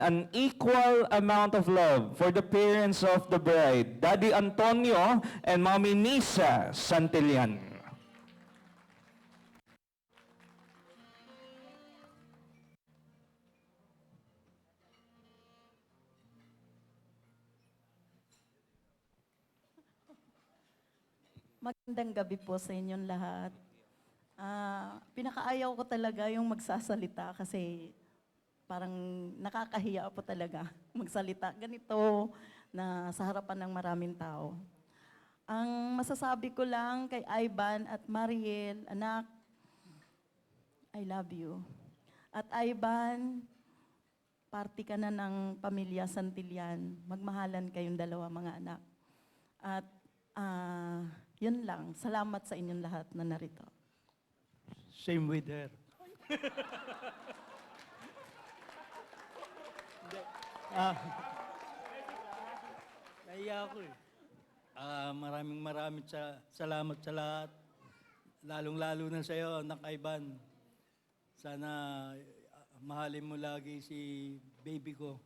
an equal amount of love for the parents of the bride, Daddy Antonio and Mommy Nisa Santillan. Magandang gabi po sa inyong lahat. Pinakaayaw ko talaga yung magsasalita kasi parang nakakahiya po talaga magsalita ganito na sa harapan ng maraming tao. Ang masasabi ko lang kay Ivan at Mariel, anak, I love you. At Ivan, party ka na ng pamilya Santillan. Magmahalan kayong dalawa mga anak. At yun lang. Salamat sa inyong lahat na narito. Same with her. Naiya ako eh. Maraming salamat sa lahat. Lalong-lalo na sa iyo, Anak Ivan. Sana mahalin mo lagi si baby ko.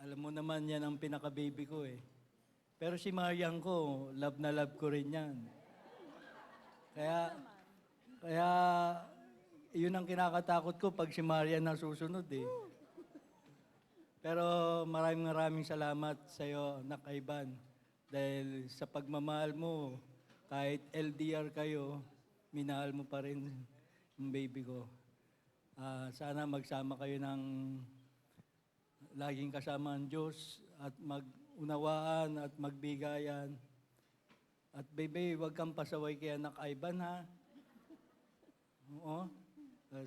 Alam mo naman yan ang pinaka-baby ko eh. Pero si Marian ko, love na love ko rin yan. Kaya yun ang kinakatakot ko pag si Marian ang susunod eh. Pero maraming salamat sa iyo, Anak Ivan. Dahil sa pagmamahal mo, kahit LDR kayo, minahal mo pa rin yung baby ko. Sana magsama kayo ng laging kasama ang Diyos at magunawaan at magbigayan. At baby, huwag kang pasaway kay Anak Ivan, ha? Oo?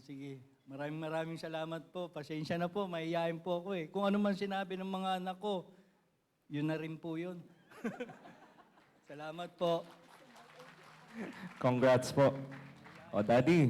Sige. Maraming salamat po. Pasensya na po, maiyain po ako eh. Kung ano man sinabi ng mga anak ko, yun na rin po yun. Salamat po. Congrats po. O Daddy,